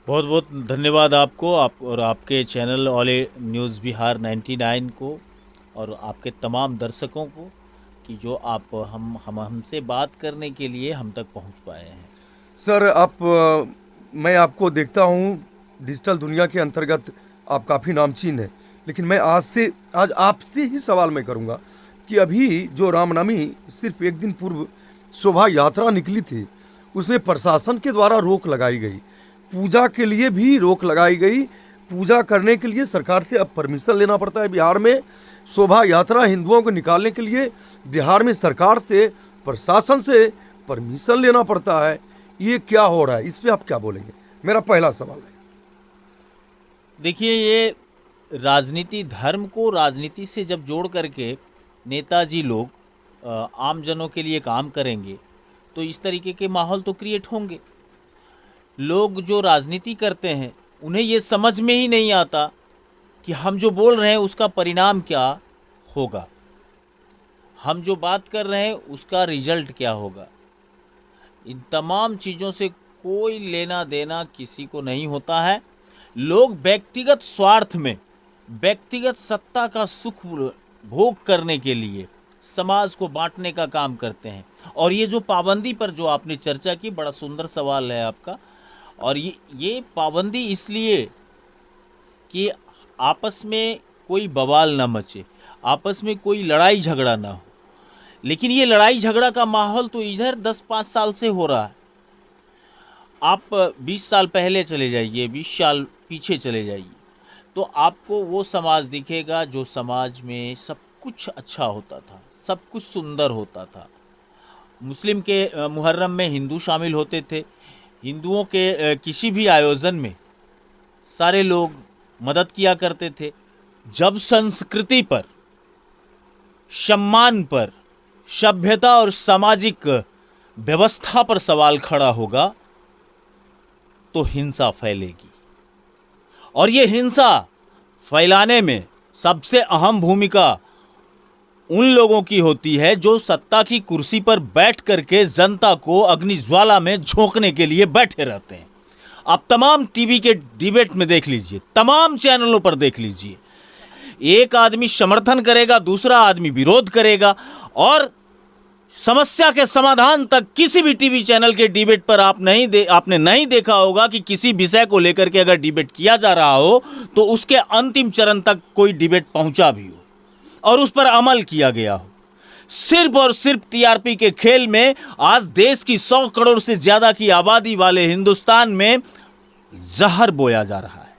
बहुत बहुत धन्यवाद आपको, आप और आपके चैनल ऑल न्यूज़ बिहार 99 को और आपके तमाम दर्शकों को कि जो आप हमसे बात करने के लिए हम तक पहुंच पाए हैं। सर मैं आपको देखता हूँ डिजिटल दुनिया के अंतर्गत आप काफ़ी नामचीन हैं। लेकिन मैं आज आपसे ही सवाल मैं करूँगा कि अभी जो रामनवमी सिर्फ एक दिन पूर्व शोभा यात्रा निकली थी, उसमें प्रशासन के द्वारा रोक लगाई गई, पूजा के लिए भी रोक लगाई गई। पूजा करने के लिए सरकार से अब परमिशन लेना पड़ता है बिहार में। शोभा यात्रा हिंदुओं को निकालने के लिए बिहार में सरकार से, प्रशासन से परमिशन लेना पड़ता है। ये क्या हो रहा है, इस पे आप क्या बोलेंगे? मेरा पहला सवाल है। देखिए, ये राजनीति, धर्म को राजनीति से जब जोड़ करके नेताजी लोग आम जनों के लिए काम करेंगे तो इस तरीके के माहौल तो क्रिएट होंगे। लोग जो राजनीति करते हैं उन्हें ये समझ में ही नहीं आता कि हम जो बोल रहे हैं उसका परिणाम क्या होगा, हम जो बात कर रहे हैं उसका रिजल्ट क्या होगा। इन तमाम चीज़ों से कोई लेना देना किसी को नहीं होता है। लोग व्यक्तिगत स्वार्थ में, व्यक्तिगत सत्ता का सुख भोग करने के लिए समाज को बांटने का काम करते हैं। और ये जो पाबंदी पर जो आपने चर्चा की, बड़ा सुंदर सवाल है आपका। और ये पाबंदी इसलिए कि आपस में कोई बवाल ना मचे, आपस में कोई लड़ाई झगड़ा ना हो। लेकिन ये लड़ाई झगड़ा का माहौल तो इधर 10-5 साल से हो रहा है। आप 20 साल पहले चले जाइए, 20 साल पीछे चले जाइए, तो आपको वो समाज दिखेगा जो समाज में सब कुछ अच्छा होता था, सब कुछ सुंदर होता था। मुस्लिम के मुहर्रम में हिंदू शामिल होते थे, हिंदुओं के किसी भी आयोजन में सारे लोग मदद किया करते थे। जब संस्कृति पर, सम्मान पर, सभ्यता और सामाजिक व्यवस्था पर सवाल खड़ा होगा तो हिंसा फैलेगी। और ये हिंसा फैलाने में सबसे अहम भूमिका उन लोगों की होती है जो सत्ता की कुर्सी पर बैठ करके जनता को अग्निज्वाला में झोंकने के लिए बैठे रहते हैं। आप तमाम टीवी के डिबेट में देख लीजिए, तमाम चैनलों पर देख लीजिए, एक आदमी समर्थन करेगा, दूसरा आदमी विरोध करेगा। और समस्या के समाधान तक किसी भी टीवी चैनल के डिबेट पर आपने नहीं देखा होगा कि किसी विषय को लेकर के अगर डिबेट किया जा रहा हो तो उसके अंतिम चरण तक कोई डिबेट पहुंचा भी हो और उस पर अमल किया गया हो। सिर्फ और सिर्फ टीआरपी के खेल में आज देश की 100 करोड़ से ज्यादा की आबादी वाले हिंदुस्तान में जहर बोया जा रहा है।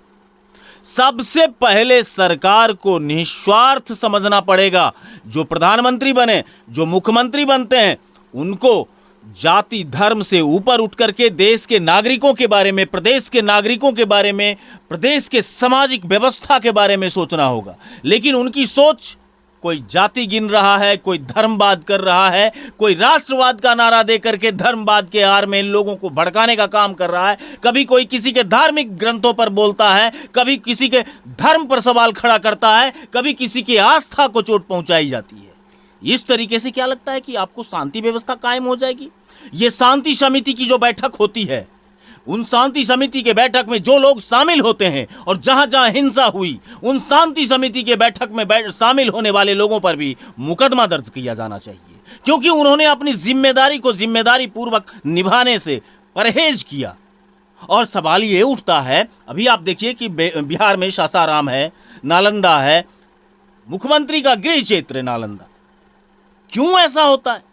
सबसे पहले सरकार को निस्वार्थ समझना पड़ेगा। जो प्रधानमंत्री बने, जो मुख्यमंत्री बनते हैं, उनको जाति धर्म से ऊपर उठ करके देश के नागरिकों के बारे में, प्रदेश के नागरिकों के बारे में, प्रदेश के सामाजिक व्यवस्था के बारे में सोचना होगा। लेकिन उनकी सोच, कोई जाति गिन रहा है, कोई धर्मवाद कर रहा है, कोई राष्ट्रवाद का नारा दे करके धर्मवाद के आड़ में लोगों को भड़काने का काम कर रहा है। कभी कोई किसी के धार्मिक ग्रंथों पर बोलता है, कभी किसी के धर्म पर सवाल खड़ा करता है, कभी किसी की आस्था को चोट पहुंचाई जाती है। इस तरीके से क्या लगता है कि आपको शांति व्यवस्था कायम हो जाएगी? ये शांति समिति की जो बैठक होती है, उन शांति समिति के बैठक में जो लोग शामिल होते हैं और जहां जहां हिंसा हुई, उन शांति समिति के बैठक में शामिल होने वाले लोगों पर भी मुकदमा दर्ज किया जाना चाहिए, क्योंकि उन्होंने अपनी जिम्मेदारी को जिम्मेदारी पूर्वक निभाने से परहेज किया। और सवाल ये उठता है, अभी आप देखिए कि बिहार में सासाराम है, नालंदा है, मुख्यमंत्री का गृह क्षेत्र है नालंदा। क्यों ऐसा होता है?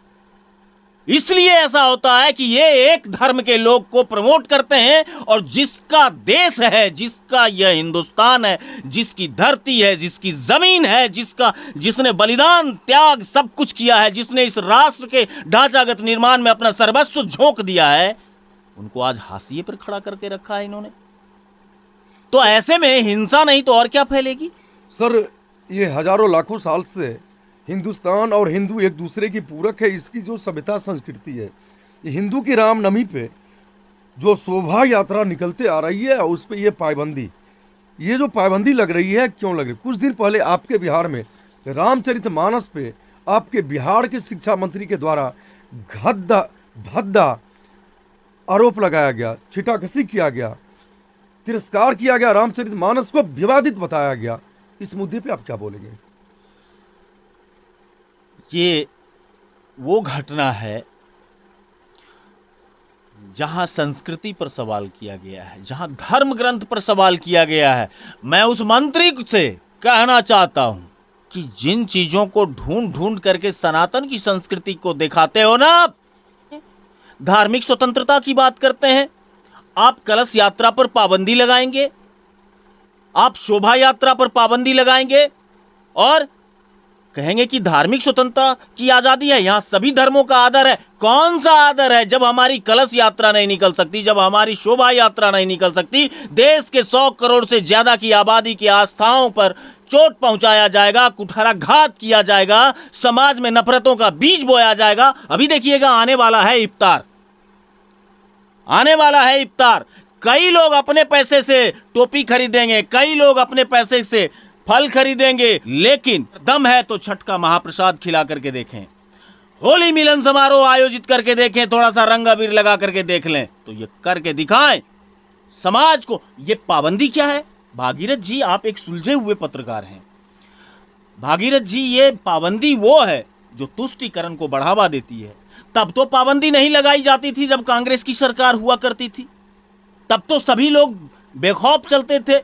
इसलिए ऐसा होता है कि ये एक धर्म के लोग को प्रमोट करते हैं और जिसका देश है, जिसका यह हिंदुस्तान है, जिसकी धरती है, जिसकी जमीन है, जिसने बलिदान, त्याग सब कुछ किया है, जिसने इस राष्ट्र के ढांचागत निर्माण में अपना सर्वस्व झोंक दिया है, उनको आज हाशिए पर खड़ा करके रखा है इन्होंने। तो ऐसे में हिंसा नहीं तो और क्या फैलेगी? सर, ये हजारों लाखों साल से हिंदुस्तान और हिंदू एक दूसरे की पूरक है। इसकी जो सभ्यता संस्कृति है, ये हिंदू की रामनवमी पे जो शोभा यात्रा निकलते आ रही है, उस पे ये जो पाबंदी लग रही है, क्यों लग रही? कुछ दिन पहले आपके बिहार में रामचरितमानस पे आपके बिहार के शिक्षा मंत्री के द्वारा भद्दा आरोप लगाया गया, छिटाकसी किया गया। तिरस्कार किया गया, रामचरितमानस को विवादित बताया गया। इस मुद्दे पे आप क्या बोलेंगे? ये वो घटना है जहां संस्कृति पर सवाल किया गया है, जहां धर्म ग्रंथ पर सवाल किया गया है। मैं उस मंत्री से कहना चाहता हूं कि जिन चीजों को ढूंढ ढूंढ करके सनातन की संस्कृति को दिखाते हो ना आप, धार्मिक स्वतंत्रता की बात करते हैं, आप कलश यात्रा पर पाबंदी लगाएंगे, आप शोभा यात्रा पर पाबंदी लगाएंगे और कहेंगे कि धार्मिक स्वतंत्रता की आजादी है, यहां सभी धर्मों का आदर है। कौन सा आदर है जब हमारी कलश यात्रा नहीं निकल सकती, जब हमारी शोभा यात्रा नहीं निकल सकती? देश के 100 करोड़ से ज्यादा की आबादी की आस्थाओं पर चोट पहुंचाया जाएगा, कुठाराघात किया जाएगा, समाज में नफरतों का बीज बोया जाएगा। अभी देखिएगा, आने वाला है इफ्तार, आने वाला है इफ्तार। कई लोग अपने पैसे से टोपी खरीदेंगे, कई लोग अपने पैसे से फल खरीदेंगे, लेकिन दम है तो छठ का महाप्रसाद खिला करके देखें, होली मिलन समारोह आयोजित करके देखें, थोड़ा सा रंग अबीर लगा करके देख लें, तो ये करके दिखाएं समाज को। ये पाबंदी क्या है? भागीरथ जी, आप एक सुलझे हुए पत्रकार हैं। भागीरथ जी, ये पाबंदी वो है जो तुष्टीकरण को बढ़ावा देती है। तब तो पाबंदी नहीं लगाई जाती थी जब कांग्रेस की सरकार हुआ करती थी, तब तो सभी लोग बेखौफ चलते थे,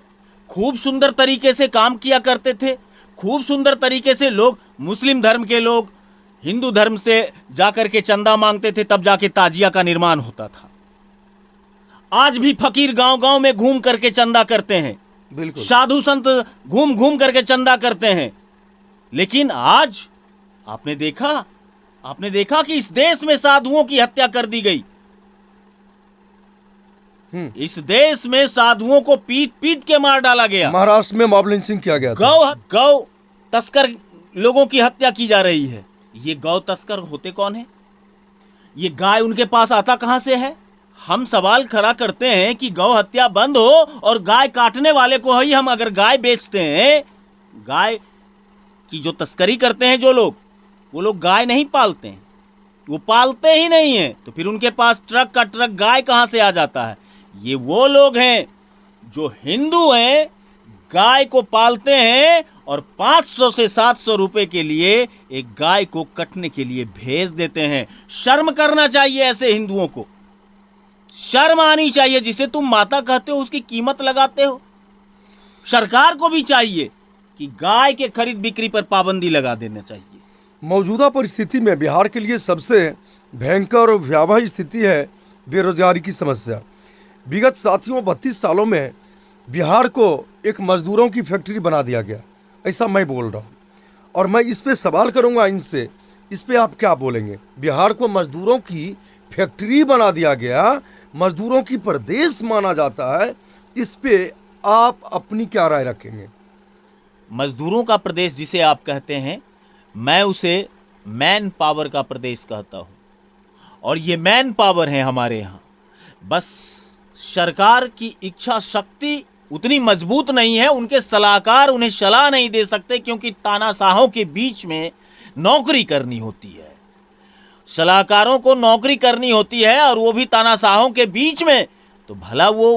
खूब सुंदर तरीके से काम किया करते थे, खूब सुंदर तरीके से लोग, मुस्लिम धर्म के लोग हिंदू धर्म से जाकर के चंदा मांगते थे, तब जाके ताजिया का निर्माण होता था। आज भी फकीर गांव गांव में घूम करके चंदा करते हैं, बिल्कुल, साधु संत घूम घूम करके चंदा करते हैं। लेकिन आज आपने देखा कि इस देश में साधुओं की हत्या कर दी गई। इस देश में साधुओं को पीट पीट के मार डाला गया। महाराष्ट्र में मॉब लिंचिंग किया गया था। गौ तस्कर लोगों की हत्या की जा रही है। ये गौ तस्कर होते कौन है? ये गाय उनके पास आता कहां से है? हम सवाल खड़ा करते हैं कि गौ हत्या बंद हो और गाय काटने वाले को ही हम अगर गाय बेचते हैं, गाय की जो तस्करी करते हैं जो लोग, वो लोग गाय नहीं पालते हैं, वो पालते ही नहीं है, तो फिर उनके पास ट्रक का ट्रक गाय कहां से आ जाता है? ये वो लोग हैं जो हिंदू हैं, गाय को पालते हैं और 500 से 700 रुपए के लिए एक गाय को कटने के लिए भेज देते हैं। शर्म करना चाहिए ऐसे हिंदुओं को, शर्म आनी चाहिए। जिसे तुम माता कहते हो उसकी कीमत लगाते हो। सरकार को भी चाहिए कि गाय के खरीद बिक्री पर पाबंदी लगा देना चाहिए। मौजूदा परिस्थिति में बिहार के लिए सबसे भयंकर और भयावह स्थिति है बेरोजगारी की समस्या। विगत 32 सालों में बिहार को एक मजदूरों की फैक्ट्री बना दिया गया, ऐसा मैं बोल रहा हूँ। और मैं इस पे सवाल करूँगा इनसे, इस पे आप क्या बोलेंगे? बिहार को मजदूरों की फैक्ट्री बना दिया गया, मजदूरों की प्रदेश माना जाता है, इस पे आप अपनी क्या राय रखेंगे? मजदूरों का प्रदेश जिसे आप कहते हैं, मैं उसे मैन पावर का प्रदेश कहता हूँ। और ये मैन पावर है हमारे यहाँ। बस सरकार की इच्छा शक्ति उतनी मजबूत नहीं है, उनके सलाहकार उन्हें सलाह नहीं दे सकते, क्योंकि तानाशाहों के बीच में नौकरी करनी होती है। सलाहकारों को नौकरी करनी होती है और वो भी तानाशाहों के बीच में, तो भला वो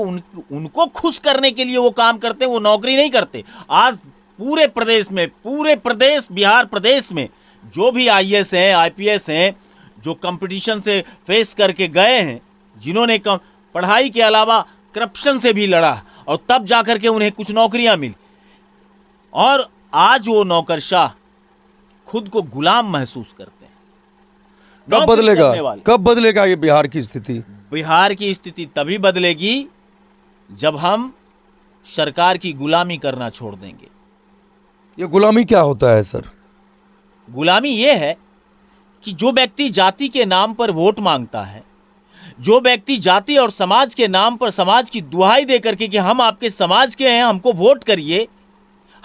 उनको खुश करने के लिए वो काम करते हैं, वो नौकरी नहीं करते। आज पूरे प्रदेश में, पूरे प्रदेश बिहार प्रदेश में जो भी आईएएस हैं, आईपीएस हैं, जो कंपटीशन से फेस करके गए हैं, जिन्होंने पढ़ाई के अलावा करप्शन से भी लड़ा और तब जाकर के उन्हें कुछ नौकरियां मिली, और आज वो नौकरशाह खुद को गुलाम महसूस करते हैं। कब बदलेगा ये बिहार की स्थिति? बिहार की स्थिति तभी बदलेगी जब हम सरकार की गुलामी करना छोड़ देंगे। ये गुलामी क्या होता है सर? गुलामी ये है कि जो व्यक्ति जाति के नाम पर वोट मांगता है, जो व्यक्ति जाति और समाज के नाम पर समाज की दुहाई दे करके कि हम आपके समाज के हैं, हमको वोट करिए,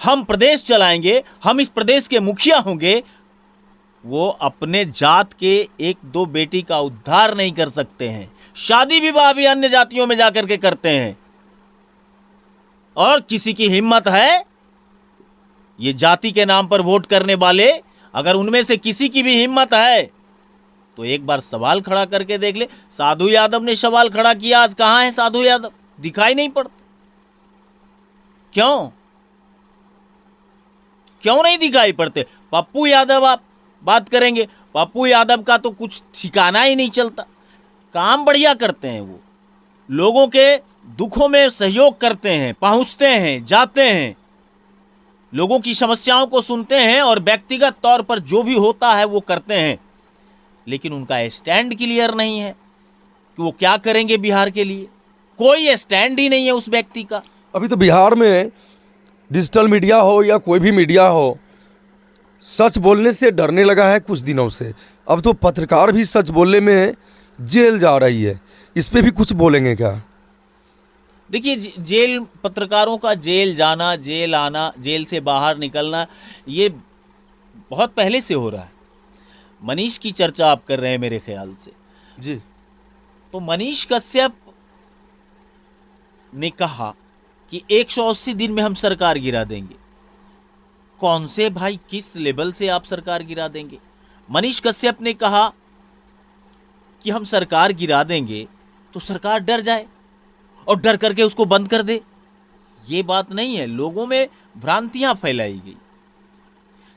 हम प्रदेश चलाएंगे, हम इस प्रदेश के मुखिया होंगे, वो अपने जात के एक दो बेटी का उद्धार नहीं कर सकते हैं। शादी विवाह भी अन्य जातियों में जाकर के करते हैं। और किसी की हिम्मत है, ये जाति के नाम पर वोट करने वाले, अगर उनमें से किसी की भी हिम्मत है तो एक बार सवाल खड़ा करके देख ले। साधु यादव ने सवाल खड़ा किया, आज कहाँ है साधु यादव? दिखाई नहीं पड़ते। क्यों क्यों नहीं दिखाई पड़ते? पप्पू यादव आप बात करेंगे, पप्पू यादव का तो कुछ ठिकाना ही नहीं चलता, काम बढ़िया करते हैं, वो लोगों के दुखों में सहयोग करते हैं, पहुंचते हैं, जाते हैं, लोगों की समस्याओं को सुनते हैं और व्यक्तिगत तौर पर जो भी होता है वो करते हैं। लेकिन उनका स्टैंड क्लियर नहीं है कि वो क्या करेंगे बिहार के लिए। कोई स्टैंड ही नहीं है उस व्यक्ति का। अभी तो बिहार में डिजिटल मीडिया हो या कोई भी मीडिया हो, सच बोलने से डरने लगा है कुछ दिनों से। अब तो पत्रकार भी सच बोलने में जेल जा रही है। इस पे भी कुछ बोलेंगे क्या? देखिए, जेल, पत्रकारों का जेल जाना, जेल आना, जेल से बाहर निकलना, ये बहुत पहले से हो रहा है। मनीष की चर्चा आप कर रहे हैं मेरे ख्याल से। जी। तो मनीष कश्यप ने कहा कि 180 दिन में हम सरकार गिरा देंगे। कौन से भाई, किस लेवल से आप सरकार गिरा देंगे? मनीष कश्यप ने कहा कि हम सरकार गिरा देंगे तो सरकार डर जाए और डर करके उसको बंद कर दे। ये बात नहीं है, लोगों में भ्रांतियां फैलाई गई।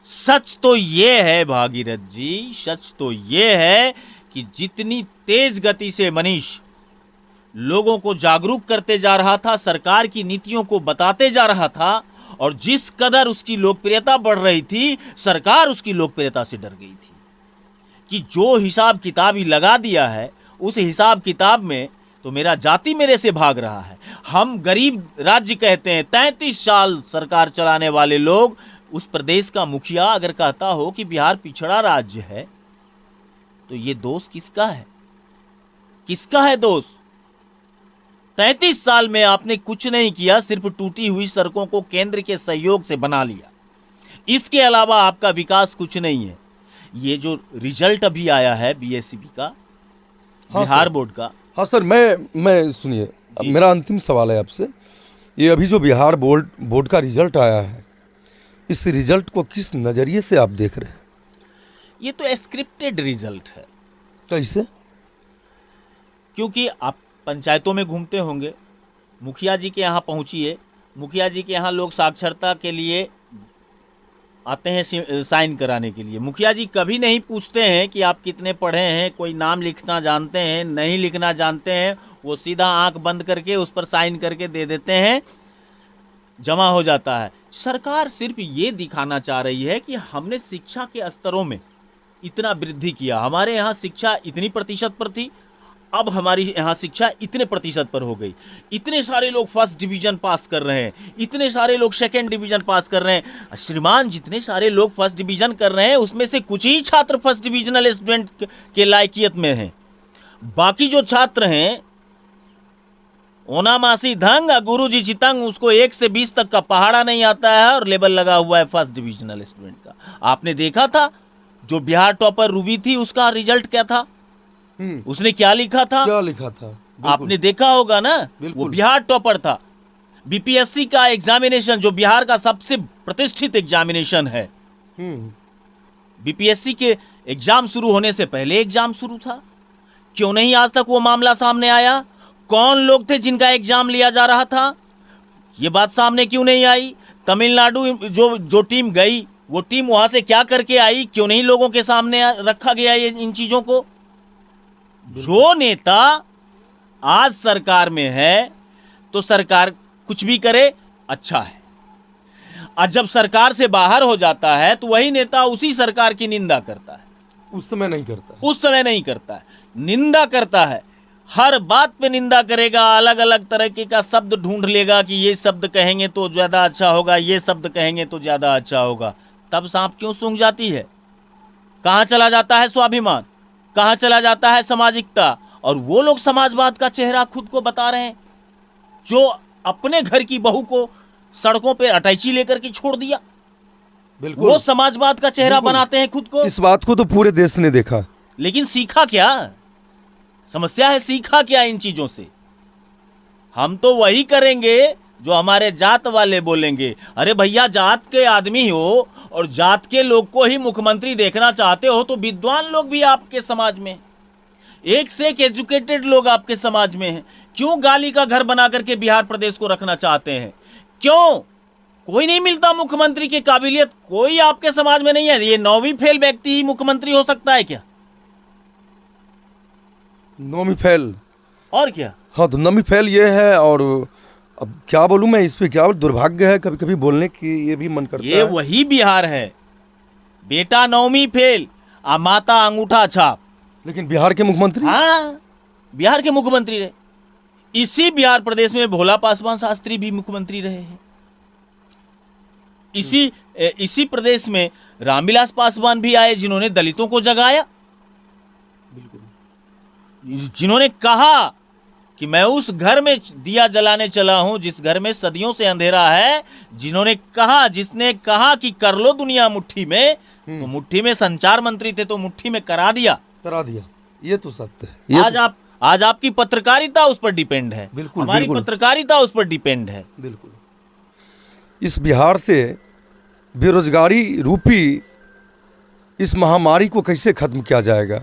सच तो ये है भागीरथ जी, सच तो ये है कि जितनी तेज गति से मनीष लोगों को जागरूक करते जा रहा था, सरकार की नीतियों को बताते जा रहा था, और जिस कदर उसकी लोकप्रियता बढ़ रही थी, सरकार उसकी लोकप्रियता से डर गई थी कि जो हिसाब किताब ही लगा दिया है, उस हिसाब किताब में तो मेरा जाति मेरे से भाग रहा है। हम गरीब राज्य कहते हैं, 33 साल सरकार चलाने वाले लोग, उस प्रदेश का मुखिया अगर कहता हो कि बिहार पिछड़ा राज्य है, तो ये दोष किसका है? किसका है दोष? 33 साल में आपने कुछ नहीं किया, सिर्फ टूटी हुई सड़कों को केंद्र के सहयोग से बना लिया। इसके अलावा आपका विकास कुछ नहीं है। ये जो रिजल्ट अभी आया है बीएसपी का, हाँ बिहार सर। बोर्ड का, हाँ सर, मैं सुनिए, अब जी। मेरा अंतिम सवाल है आपसे। ये अभी जो बिहार बोर्ड का रिजल्ट आया है, इस रिजल्ट को किस नज़रिए से आप देख रहे हैं? ये तो स्क्रिप्टेड रिजल्ट है। कैसे? क्योंकि आप पंचायतों में घूमते होंगे, मुखिया जी के यहाँ पहुँचिए, मुखिया जी के यहाँ लोग साक्षरता के लिए आते हैं साइन कराने के लिए। मुखिया जी कभी नहीं पूछते हैं कि आप कितने पढ़े हैं, कोई नाम लिखना जानते हैं, नहीं लिखना जानते हैं। वो सीधा आंख बंद करके उस पर साइन करके दे देते हैं, जमा हो जाता है। सरकार सिर्फ ये दिखाना चाह रही है कि हमने शिक्षा के स्तरों में इतना वृद्धि किया, हमारे यहाँ शिक्षा इतनी प्रतिशत पर थी, अब हमारी यहाँ शिक्षा इतने प्रतिशत पर हो गई। इतने सारे लोग फर्स्ट डिवीजन पास कर रहे हैं, इतने सारे लोग सेकंड डिवीजन पास कर रहे हैं। श्रीमान, जितने सारे लोग फर्स्ट डिवीजन कर रहे हैं, उसमें से कुछ ही छात्र फर्स्ट डिविजनल स्टूडेंट के लायकियत में हैं। बाकी जो छात्र हैं, ओनामासी धंग गुरु जी चितंग, उसको 1 से 20 तक का पहाड़ा नहीं आता है और लेबल लगा हुआ है फर्स्ट डिविजनल स्टूडेंट का। आपने देखा था जो बिहार टॉपर रूबी थी, उसका रिजल्ट क्या था? उसने क्या लिखा था? क्या लिखा था? आपने देखा होगा ना, वो बिहार टॉपर था। बीपीएससी का एग्जामिनेशन, जो बिहार का सबसे प्रतिष्ठित एग्जामिनेशन है, बीपीएससी के एग्जाम शुरू होने से पहले एग्जाम शुरू था। क्यों नहीं आज तक वो मामला सामने आया? कौन लोग थे जिनका एग्जाम लिया जा रहा था? ये बात सामने क्यों नहीं आई? तमिलनाडु जो टीम गई, वो टीम वहां से क्या करके आई? क्यों नहीं लोगों के सामने रखा गया ये इन चीजों को? जो नेता आज सरकार में है, तो सरकार कुछ भी करे अच्छा है, और जब सरकार से बाहर हो जाता है तो वही नेता उसी सरकार की निंदा करता है। उस समय नहीं करता, उस समय नहीं करता है, निंदा करता है। हर बात पे निंदा करेगा, अलग अलग तरीके का शब्द ढूंढ लेगा कि ये शब्द कहेंगे तो ज़्यादा अच्छा होगा, ये शब्द कहेंगे तो ज़्यादा अच्छा होगा। तब सांप क्यों सूंघ जाती है? कहाँ चला जाता है स्वाभिमान? कहाँ चला जाता है सामाजिकता? और वो लोग समाजवाद का चेहरा खुद को बता रहे हैं, जो अपने घर की बहू को सड़कों पे अटैची लेकर के छोड़ दिया। बिल्कुल, वो समाजवाद का चेहरा बनाते हैं खुद को। इस बात को तो पूरे देश ने देखा, लेकिन सीखा क्या? समस्या है, सीखा क्या इन चीजों से? हम तो वही करेंगे जो हमारे जात वाले बोलेंगे। अरे भैया, जात के आदमी हो और जात के लोग को ही मुख्यमंत्री देखना चाहते हो, तो विद्वान लोग भी आपके समाज में, एक से एक एजुकेटेड लोग आपके समाज में हैं। क्यों गाली का घर बना करके बिहार प्रदेश को रखना चाहते हैं? क्यों? कोई नहीं मिलता मुख्यमंत्री की काबिलियत, कोई आपके समाज में नहीं है। ये 9वीं फेल व्यक्ति ही मुख्यमंत्री हो सकता है क्या? 9वीं फेल? और क्या? हाँ, तो 9वीं फेल ये है। और अब क्या बोलूँ मैं इस पे, क्या दुर्भाग्य है कभी कभी बोलने की, ये भी मन करता ये है। वही बिहार है, बेटा 9वीं फेल आ माता अंगूठा छाप। लेकिन बिहार के मुख्यमंत्री? हाँ, बिहार के मुख्यमंत्री रहे। इसी बिहार प्रदेश में भोला पासवान शास्त्री भी मुख्यमंत्री रहे हैं। इसी प्रदेश में रामविलास पासवान भी आए, जिन्होंने दलितों को जगाया, बिल्कुल। जिन्होंने कहा कि मैं उस घर में दिया जलाने चला हूं जिस घर में सदियों से अंधेरा है। जिसने कहा कि कर लो दुनिया मुट्ठी में, तो मुट्ठी में संचार मंत्री थे तो मुट्ठी में करा दिया। ये तो सत्य है। आज आपकी पत्रकारिता उस पर डिपेंड है। बिल्कुल, हमारी बिल्कुल। पत्रकारिता उस पर डिपेंड है। बिल्कुल। इस बिहार से बेरोजगारी रूपी इस महामारी को कैसे खत्म किया जाएगा,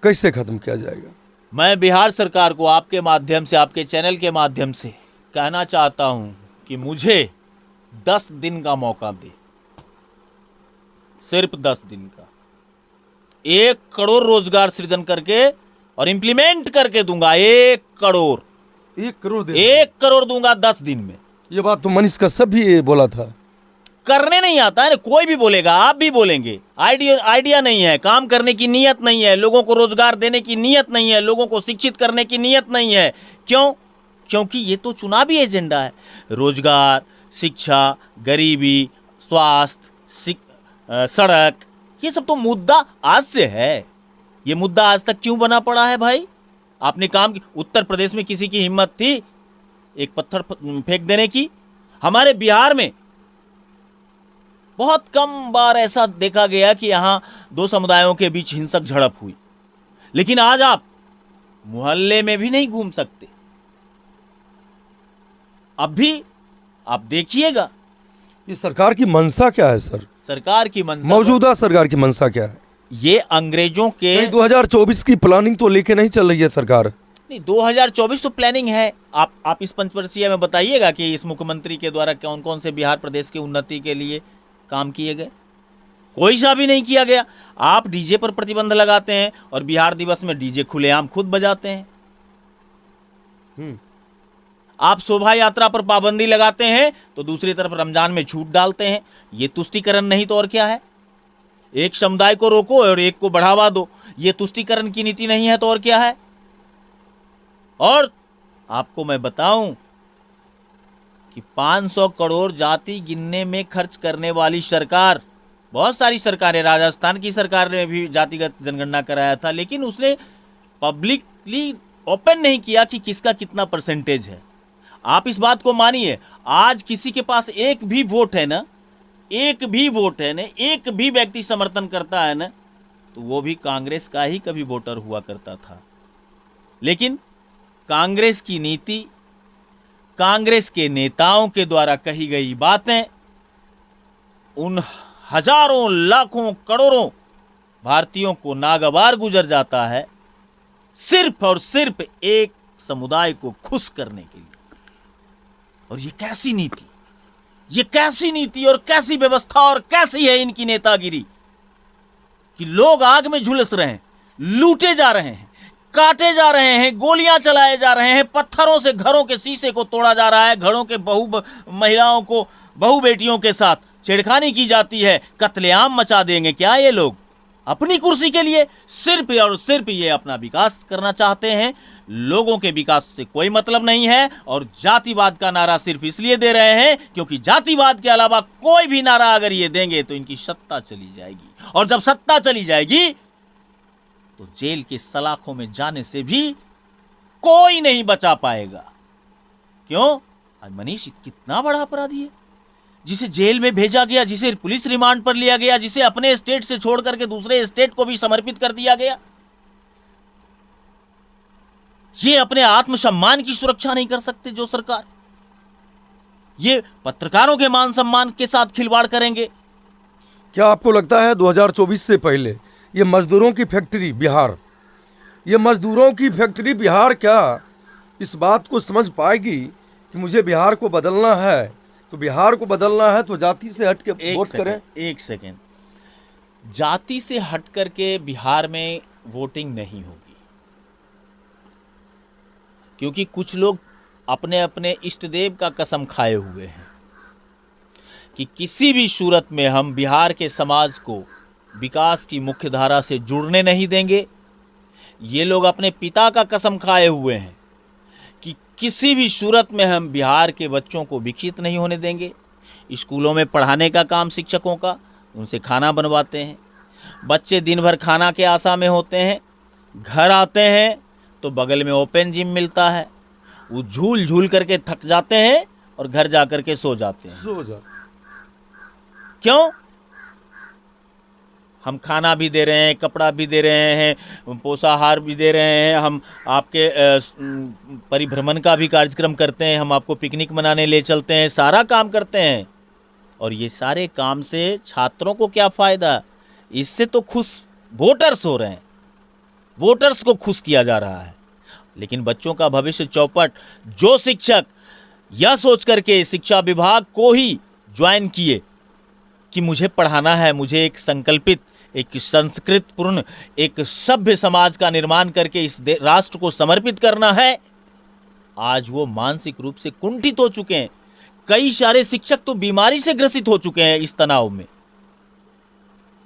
कैसे खत्म किया जाएगा? मैं बिहार सरकार को आपके माध्यम से, आपके चैनल के माध्यम से कहना चाहता हूं कि मुझे 10 दिन का मौका दे, सिर्फ 10 दिन का। 1 करोड़ रोजगार सृजन करके और इंप्लीमेंट करके दूंगा। 1 करोड़ 1 करोड़ 1 करोड़ दूंगा 10 दिन में। ये बात तो मनीष कश्यप भी बोला था। करने नहीं आता है ना, कोई भी बोलेगा, आप भी बोलेंगे। आइडिया नहीं है, काम करने की नीयत नहीं है, लोगों को रोजगार देने की नीयत नहीं है, लोगों को शिक्षित करने की नीयत नहीं है। क्यों? क्योंकि ये तो चुनावी एजेंडा है। रोजगार, शिक्षा, गरीबी, स्वास्थ्य, सड़क, ये सब तो मुद्दा आज से है। ये मुद्दा आज तक क्यों बना पड़ा है भाई? आपने काम की? उत्तर प्रदेश में किसी की हिम्मत थी एक पत्थर फेंक देने की? हमारे बिहार में बहुत कम बार ऐसा देखा गया कि यहां 2 समुदायों के बीच हिंसक झड़प हुई। लेकिन आज आप मोहल्ले में भी नहीं घूम सकते। अब भी आप देखिएगा। ये सरकार की मंशा क्या है सर? सरकार की मंशा, मौजूदा सरकार की मंशा क्या है? ये अंग्रेजों के 2024 की प्लानिंग तो लेके नहीं चल रही है सरकार? नहीं, 2024 तो प्लानिंग है। आप इस पंचवर्षीय में बताइएगा कि इस मुख्यमंत्री के द्वारा कौन कौन से बिहार प्रदेश की उन्नति के लिए काम किए गए। कोई सा भी नहीं किया गया। आप डीजे पर प्रतिबंध लगाते हैं और बिहार दिवस में डीजे खुलेआम खुद बजाते हैं। आप शोभा यात्रा पर पाबंदी लगाते हैं तो दूसरी तरफ रमजान में छूट डालते हैं। ये तुष्टीकरण नहीं तो और क्या है? एक समुदाय को रोको और एक को बढ़ावा दो। ये तुष्टीकरण की नीति नहीं है तो और क्या है? और आपको मैं बताऊं कि 500 करोड़ जाति गिनने में खर्च करने वाली सरकार, बहुत सारी सरकारें, राजस्थान की सरकार ने भी जातिगत जनगणना कराया था, लेकिन उसने पब्लिकली ओपन नहीं किया कि किसका कितना परसेंटेज है। आप इस बात को मानिए, आज किसी के पास एक भी वोट है ना, एक भी व्यक्ति समर्थन करता है ना, तो वो भी कांग्रेस का ही कभी वोटर हुआ करता था। लेकिन कांग्रेस की नीति, कांग्रेस के नेताओं के द्वारा कही गई बातें उन हजारों, लाखों, करोड़ों भारतीयों को नागवार गुजर जाता है, सिर्फ और सिर्फ एक समुदाय को खुश करने के लिए। और ये कैसी नीति, ये कैसी नीति और कैसी व्यवस्था और कैसी है इनकी नेतागिरी कि लोग आग में झुलस रहे हैं, लूटे जा रहे हैं, काटे जा रहे हैं, गोलियां चलाए जा रहे हैं, पत्थरों से घरों के शीशे को तोड़ा जा रहा है, घरों के महिलाओं को, बहू बेटियों के साथ छेड़खानी की जाती है। कत्लेआम मचा देंगे क्या ये लोग अपनी कुर्सी के लिए? सिर्फ और सिर्फ ये अपना विकास करना चाहते हैं। लोगों के विकास से कोई मतलब नहीं है और जातिवाद का नारा सिर्फ इसलिए दे रहे हैं क्योंकि जातिवाद के अलावा कोई भी नारा अगर ये देंगे तो इनकी सत्ता चली जाएगी, और जब सत्ता चली जाएगी तो जेल के सलाखों में जाने से भी कोई नहीं बचा पाएगा। क्यों? आज मनीष कितना बड़ा अपराधी है जिसे जेल में भेजा गया, जिसे पुलिस रिमांड पर लिया गया, जिसे अपने स्टेट से छोड़ करके दूसरे स्टेट को भी समर्पित कर दिया गया। ये अपने आत्मसम्मान की सुरक्षा नहीं कर सकते जो सरकार, ये पत्रकारों के मान सम्मान के साथ खिलवाड़ करेंगे। क्या आपको लगता है 2024 से पहले ये मजदूरों की फैक्ट्री बिहार, ये मजदूरों की फैक्ट्री बिहार क्या इस बात को समझ पाएगी कि मुझे बिहार को बदलना है तो बिहार को बदलना है तो जाति से हट के वोट करें। एक सेकेंड, जाति से हट करके बिहार में वोटिंग नहीं होगी, क्योंकि कुछ लोग अपने अपने इष्ट देव का कसम खाए हुए हैं कि किसी भी सूरत में हम बिहार के समाज को विकास की मुख्य धारा से जुड़ने नहीं देंगे। ये लोग अपने पिता का कसम खाए हुए हैं कि किसी भी सूरत में हम बिहार के बच्चों को विकसित नहीं होने देंगे। स्कूलों में पढ़ाने का काम शिक्षकों का, उनसे खाना बनवाते हैं, बच्चे दिन भर खाना के आशा में होते हैं, घर आते हैं तो बगल में ओपन जिम मिलता है, वो झूल झूल करके थक जाते हैं और घर जा करके सो जाते हैं। क्यों? हम खाना भी दे रहे हैं, कपड़ा भी दे रहे हैं, पोषाहार भी दे रहे हैं, हम आपके परिभ्रमण का भी कार्यक्रम करते हैं, हम आपको पिकनिक मनाने ले चलते हैं, सारा काम करते हैं। और ये सारे काम से छात्रों को क्या फ़ायदा? इससे तो खुश वोटर्स हो रहे हैं, वोटर्स को खुश किया जा रहा है, लेकिन बच्चों का भविष्य चौपट। जो शिक्षक यह सोच करके शिक्षा विभाग को ही ज्वाइन किए कि मुझे पढ़ाना है, मुझे एक संकल्पित, एक संस्कृतपूर्ण, एक सभ्य समाज का निर्माण करके इस राष्ट्र को समर्पित करना है, आज वो मानसिक रूप से कुंठित हो चुके हैं। कई सारे शिक्षक तो बीमारी से ग्रसित हो चुके हैं इस तनाव में।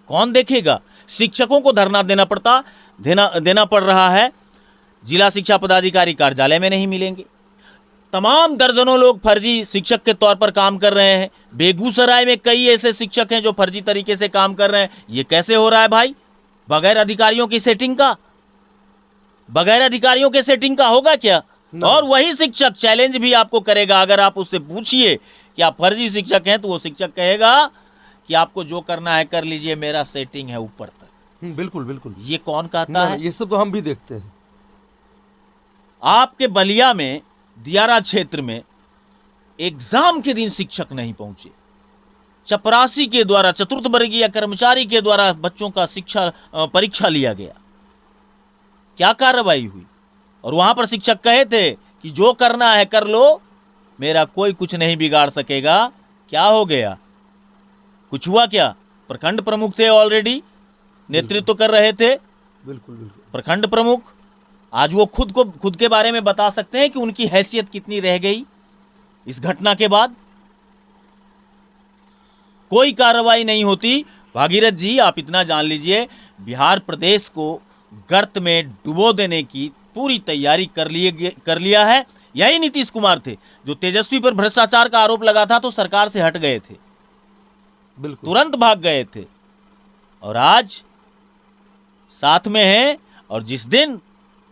कौन देखेगा? शिक्षकों को धरना देना पड़ रहा है, जिला शिक्षा पदाधिकारी कार्यालय में नहीं मिलेंगे। तमाम दर्जनों लोग फर्जी शिक्षक के तौर पर काम कर रहे हैं। बेगूसराय में कई ऐसे शिक्षक हैं जो फर्जी तरीके से काम कर रहे हैं। ये कैसे हो रहा है भाई? बगैर अधिकारियों की सेटिंग का? बगैर अधिकारियों के सेटिंग का होगा क्या? और वही शिक्षक चैलेंज भी आपको करेगा। अगर आप उससे पूछिए कि आप फर्जी शिक्षक हैं तो वो शिक्षक कहेगा कि आपको जो करना है कर लीजिए, मेरा सेटिंग है ऊपर तक। बिल्कुल बिल्कुल। ये कौन कहता है? ये सब तो हम भी देखते हैं। आपके बलिया में दियारा क्षेत्र में एग्जाम के दिन शिक्षक नहीं पहुंचे, चपरासी के द्वारा, चतुर्थ वर्गीय कर्मचारी के द्वारा बच्चों का शिक्षा परीक्षा लिया गया। क्या कार्रवाई हुई? और वहां पर शिक्षक कहे थे कि जो करना है कर लो, मेरा कोई कुछ नहीं बिगाड़ सकेगा। क्या हो गया? कुछ हुआ क्या? प्रखंड प्रमुख थे, ऑलरेडी नेतृत्व कर रहे थे। बिल्कुल बिल्कुल। प्रखंड प्रमुख आज वो खुद के बारे में बता सकते हैं कि उनकी हैसियत कितनी रह गई इस घटना के बाद। कोई कार्रवाई नहीं होती। भागीरथ जी, आप इतना जान लीजिए, बिहार प्रदेश को गर्त में डुबो देने की पूरी तैयारी कर लिया है। यही नीतीश कुमार थे जो तेजस्वी पर भ्रष्टाचार का आरोप लगा था तो सरकार से हट गए थे, बिल्कुल तुरंत भाग गए थे, और आज साथ में हैं। और जिस दिन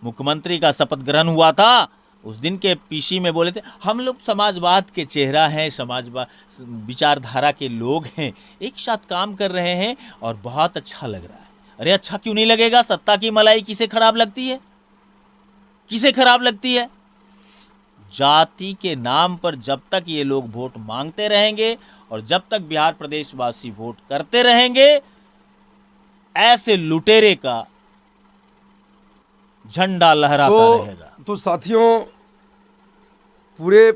मुख्यमंत्री का शपथ ग्रहण हुआ था, उस दिन के पीसी में बोले थे हम लोग समाजवाद के चेहरा हैं, समाजवाद विचारधारा के लोग हैं, एक साथ काम कर रहे हैं और बहुत अच्छा लग रहा है। अरे अच्छा क्यों नहीं लगेगा? सत्ता की मलाई किसे खराब लगती है? किसे खराब लगती है? जाति के नाम पर जब तक ये लोग वोट मांगते रहेंगे और जब तक बिहार प्रदेशवासी वोट करते रहेंगे, ऐसे लुटेरे का झंडा लहराता रहेगा। तो साथियों, पूरे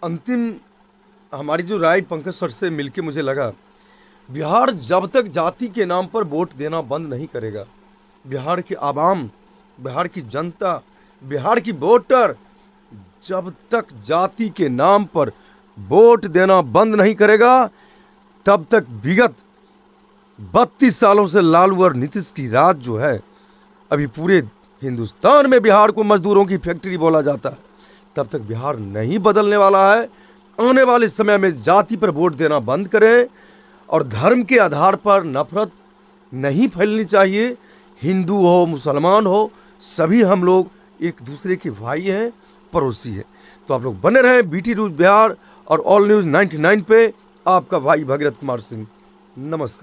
अंतिम हमारी जो राय पंकज सर से मिलके मुझे लगा, बिहार जब तक जाति के नाम पर वोट देना बंद नहीं करेगा, बिहार के आवाम, बिहार की जनता, बिहार की वोटर जब तक जाति के नाम पर वोट देना बंद नहीं करेगा, तब तक विगत 32 सालों से लालू और नीतीश की राज जो है, अभी पूरे हिंदुस्तान में बिहार को मजदूरों की फैक्ट्री बोला जाता है, तब तक बिहार नहीं बदलने वाला है। आने वाले समय में जाति पर वोट देना बंद करें और धर्म के आधार पर नफरत नहीं फैलनी चाहिए। हिंदू हो, मुसलमान हो, सभी हम लोग एक दूसरे के भाई हैं, पड़ोसी हैं। तो आप लोग बने रहें बीटी न्यूज़ बिहार और ऑल न्यूज़ 99 पे। आपका भाई भगीरथ कुमार सिंह, नमस्कार।